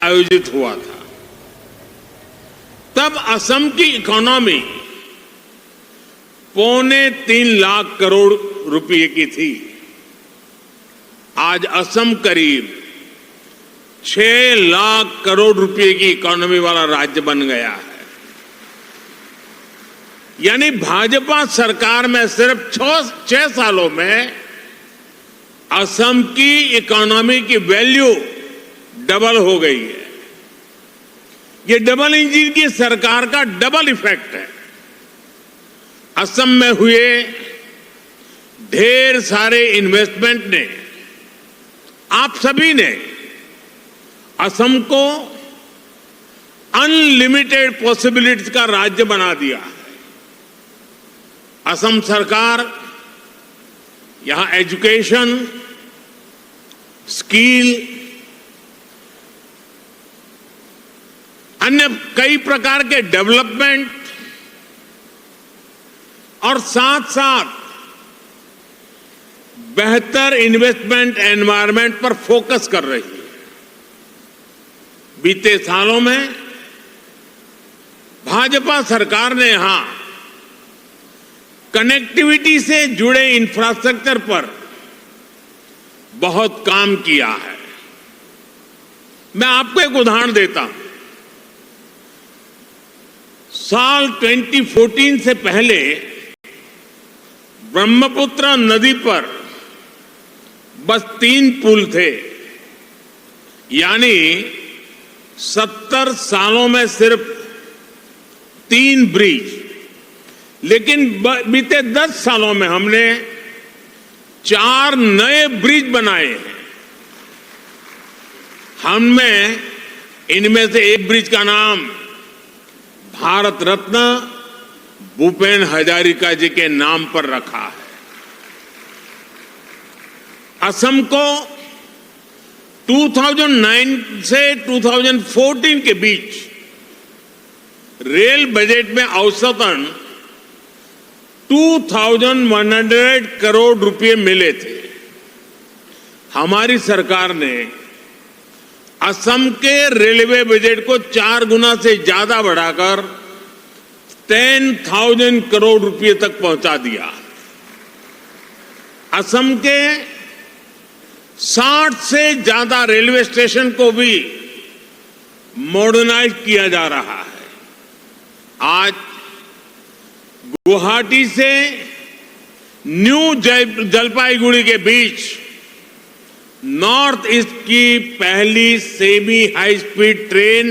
आयोजित हुआ था। तब असम की इकोनॉमी 3.25 लाख करोड़ रुपए की थी। आज असम करीब 6 लाख करोड़ रुपए की इकोनॉमी वाला राज्य बन गया है। यानी भाजपा सरकार में सिर्फ 6 सालों में असम की इकोनॉमी की वैल्यू डबल हो गई है। ये डबल इंजन की सरकार का डबल इफेक्ट है। असम में हुए ढेर सारे इन्वेस्टमेंट ने, आप सभी ने असम को अनलिमिटेड पॉसिबिलिटीज का राज्य बना दिया है। असम सरकार यहां एजुकेशन, स्किल, अन्य कई प्रकार के डेवलपमेंट और साथ साथ बेहतर इन्वेस्टमेंट एनवायरनमेंट पर फोकस कर रही है। बीते सालों में भाजपा सरकार ने यहां कनेक्टिविटी से जुड़े इंफ्रास्ट्रक्चर पर बहुत काम किया है। मैं आपको एक उदाहरण देता हूं। साल 2014 से पहले ब्रह्मपुत्र नदी पर बस 3 पुल थे। यानी 70 सालों में सिर्फ 3 ब्रिज। लेकिन बीते 10 सालों में हमने 4 नए ब्रिज बनाए हैं। इनमें से एक ब्रिज का नाम भारत रत्न भूपेन हजारिका जी के नाम पर रखा है। असम को 2009 से 2014 के बीच रेल बजट में औसतन 2100 करोड़ रुपए मिले थे। हमारी सरकार ने असम के रेलवे बजट को 4 गुना से ज्यादा बढ़ाकर 10,000 करोड़ रुपए तक पहुंचा दिया। असम के 60 से ज्यादा रेलवे स्टेशन को भी मॉडर्नाइज किया जा रहा है। आज गुवाहाटी से न्यू जलपाईगुड़ी के बीच नॉर्थ ईस्ट की पहली सेमी हाई स्पीड ट्रेन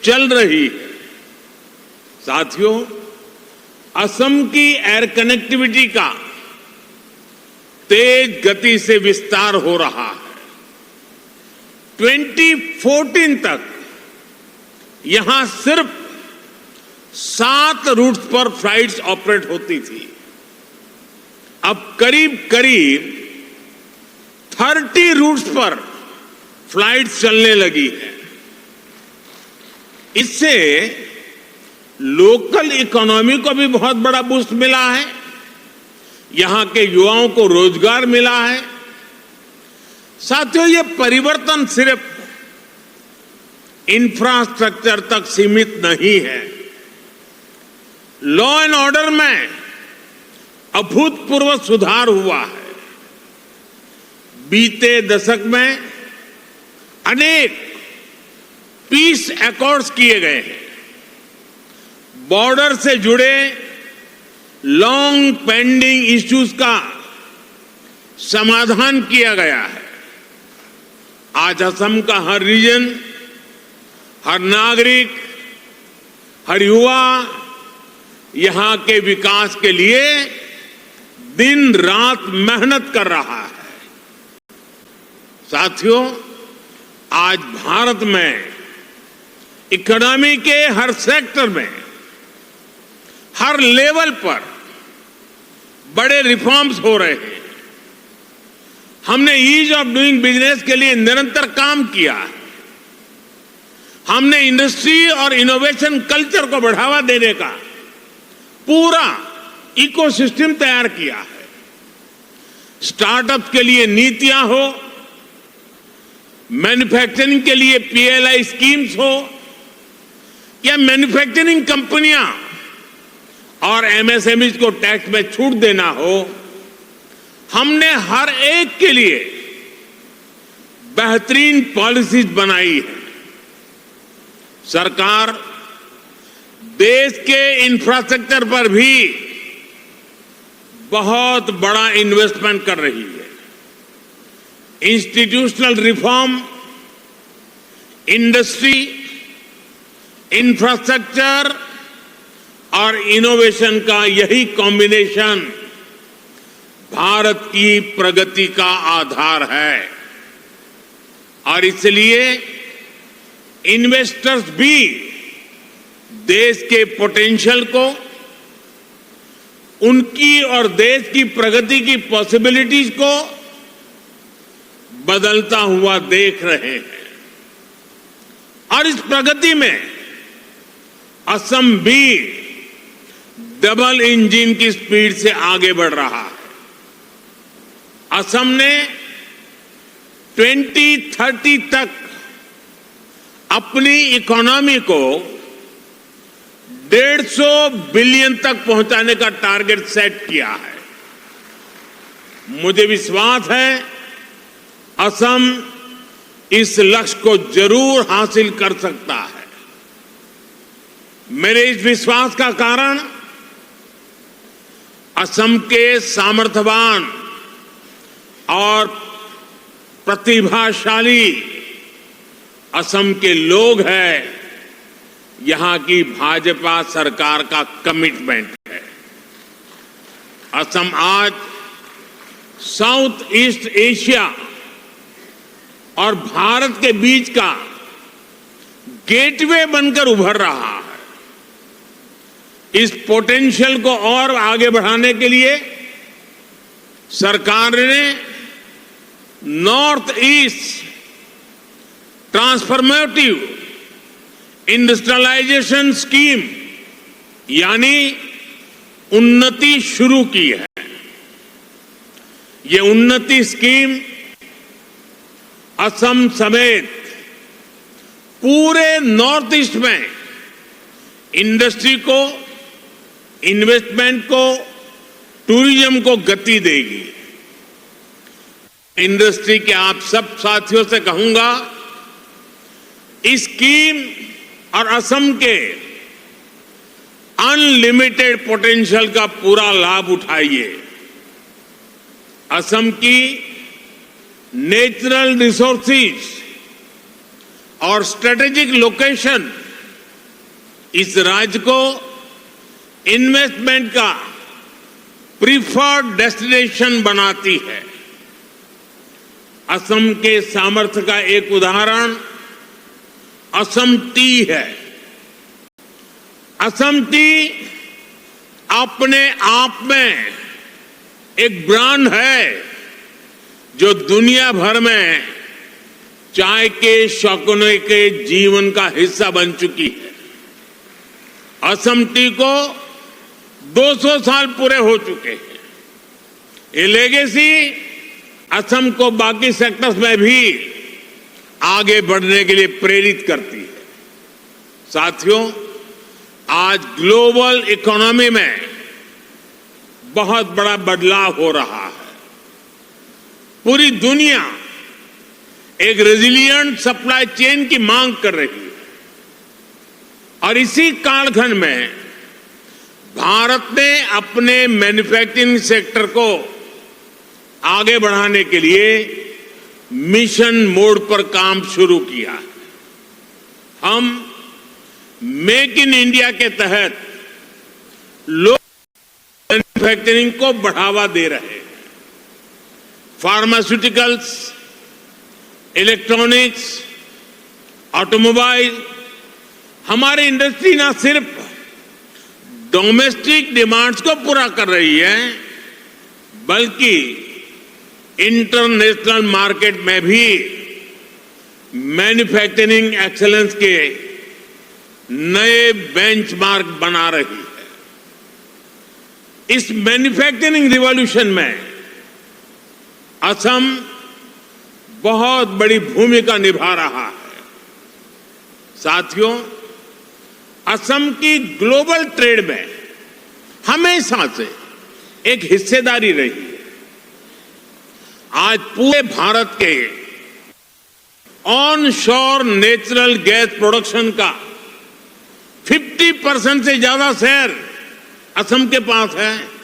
चल रही है। साथियों, असम की एयर कनेक्टिविटी का तेज गति से विस्तार हो रहा है। 2014 तक यहां सिर्फ 7 रूट्स पर फ्लाइट्स ऑपरेट होती थी। अब करीब 30 रूट्स पर फ्लाइट्स चलने लगी है। इससे लोकल इकोनॉमी को भी बहुत बड़ा बूस्ट मिला है। यहां के युवाओं को रोजगार मिला है। साथियों, ये परिवर्तन सिर्फ इंफ्रास्ट्रक्चर तक सीमित नहीं है। लॉ एंड ऑर्डर में अभूतपूर्व सुधार हुआ है। बीते दशक में अनेक पीस अकॉर्ड्स किए गए हैं। बॉर्डर से जुड़े लॉन्ग पेंडिंग इश्यूज का समाधान किया गया है। आज असम का हर रीजन, हर नागरिक, हर युवा यहां के विकास के लिए दिन रात मेहनत कर रहा है। साथियों, आज भारत में इकोनॉमी के हर सेक्टर में, हर लेवल पर बड़े रिफॉर्म्स हो रहे हैं। हमने ईज ऑफ डूइंग बिजनेस के लिए निरंतर काम किया है। हमने इंडस्ट्री और इनोवेशन कल्चर को बढ़ावा देने का पूरा इकोसिस्टम तैयार किया है। स्टार्टअप के लिए नीतियां हो, मैन्युफैक्चरिंग के लिए पीएलआई स्कीम्स हो या मैन्युफैक्चरिंग कंपनियां और एमएसएमई को टैक्स में छूट देना हो, हमने हर एक के लिए बेहतरीन पॉलिसीज बनाई है। सरकार देश के इंफ्रास्ट्रक्चर पर भी बहुत बड़ा इन्वेस्टमेंट कर रही है। इंस्टीट्यूशनल रिफॉर्म, इंडस्ट्री, इंफ्रास्ट्रक्चर और इनोवेशन का यही कॉम्बिनेशन भारत की प्रगति का आधार है और इसलिए इन्वेस्टर्स भी देश के पोटेंशियल को, उनकी और देश की प्रगति की पॉसिबिलिटीज को बदलता हुआ देख रहे हैं और इस प्रगति में असम भी डबल इंजन की स्पीड से आगे बढ़ रहा है। असम ने 2030 तक अपनी इकोनॉमी को 150 बिलियन तक पहुंचाने का टारगेट सेट किया है। मुझे विश्वास है असम इस लक्ष्य को जरूर हासिल कर सकता है। मेरे इस विश्वास का कारण असम के सामर्थ्यवान और प्रतिभाशाली असम के लोग हैं, यहां की भाजपा सरकार का कमिटमेंट है। असम आज साउथ ईस्ट एशिया और भारत के बीच का गेटवे बनकर उभर रहा है। इस पोटेंशियल को और आगे बढ़ाने के लिए सरकार ने north east transformative industrialisation scheme यानी उन्नति शुरू की है। ये उन्नति स्कीम असम समेत पूरे नॉर्थ ईस्ट में इंडस्ट्री को, इन्वेस्टमेंट को, टूरिज्म को गति देगी। इंडस्ट्री के आप सब साथियों से कहूंगा, इस स्कीम और असम के अनलिमिटेड पोटेंशियल का पूरा लाभ उठाइए। असम की नेचुरल रिसोर्सेज और स्ट्रेटेजिक लोकेशन इस राज्य को इन्वेस्टमेंट का प्रीफर्ड डेस्टिनेशन बनाती है। असम के सामर्थ्य का एक उदाहरण असम टी है। असम टी अपने आप में एक ब्रांड है जो दुनिया भर में चाय के शौकीनों के जीवन का हिस्सा बन चुकी है। असम टी को 200 साल पूरे हो चुके हैं। ये लेगेसी असम को बाकी सेक्टर्स में भी आगे बढ़ने के लिए प्रेरित करती है। साथियों, आज ग्लोबल इकोनॉमी में बहुत बड़ा बदलाव हो रहा है। पूरी दुनिया एक रेजिलिएंट सप्लाई चेन की मांग कर रही है और इसी कालखंड में भारत ने अपने मैन्युफैक्चरिंग सेक्टर को आगे बढ़ाने के लिए मिशन मोड पर काम शुरू किया। हम मेक इन इंडिया के तहत लोकल मैन्युफैक्चरिंग को बढ़ावा दे रहे हैं। फार्मास्यूटिकल्स, इलेक्ट्रॉनिक्स, ऑटोमोबाइल, हमारी इंडस्ट्री ना सिर्फ डोमेस्टिक डिमांड्स को पूरा कर रही है बल्कि इंटरनेशनल मार्केट में भी मैन्युफैक्चरिंग एक्सेलेंस के नए बेंचमार्क बना रही है। इस मैन्युफैक्चरिंग रिवॉल्यूशन में असम बहुत बड़ी भूमिका निभा रहा है। साथियों, असम की ग्लोबल ट्रेड में हमेशा से एक हिस्सेदारी रही है। आज पूरे भारत के ऑन शोर नेचुरल गैस प्रोडक्शन का 50% से ज्यादा शेयर असम के पास है।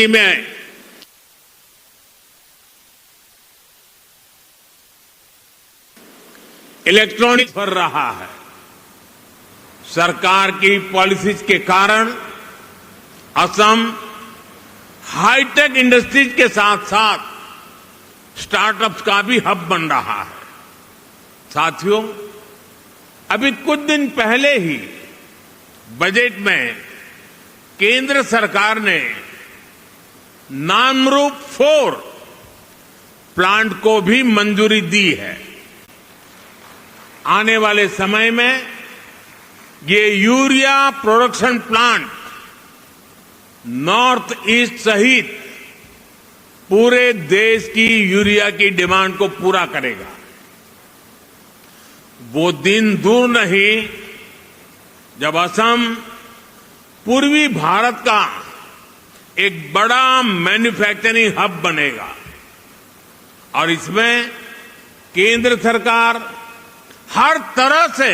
में इलेक्ट्रॉनिक्स बढ़ रहा है। सरकार की पॉलिसीज के कारण असम हाईटेक इंडस्ट्रीज के साथ साथ स्टार्टअप्स का भी हब बन रहा है। साथियों, अभी कुछ दिन पहले ही बजट में केंद्र सरकार ने नामरूप 4 प्लांट को भी मंजूरी दी है। आने वाले समय में ये urea production plant north east सहित पूरे देश की यूरिया की डिमांड को पूरा करेगा। वो दिन दूर नहीं जब असम पूर्वी भारत का एक बड़ा मैन्युफैक्चरिंग हब बनेगा और इसमें केंद्र सरकार हर तरह से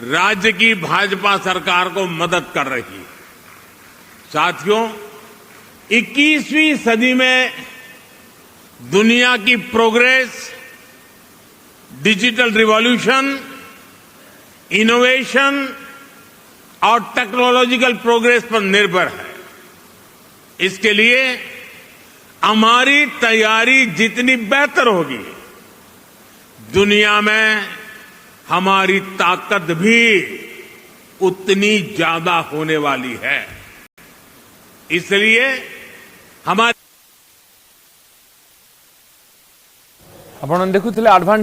राज्य की भाजपा सरकार को मदद कर रही है। साथियों, 21वीं सदी में दुनिया की प्रोग्रेस डिजिटल रिवॉल्यूशन, इनोवेशन और टेक्नोलॉजिकल प्रोग्रेस पर निर्भर है। इसके लिए हमारी तैयारी जितनी बेहतर होगी, दुनिया में हमारी ताकत भी उतनी ज्यादा होने वाली है। इसलिए हमारे आपण देखुथिले एडवांस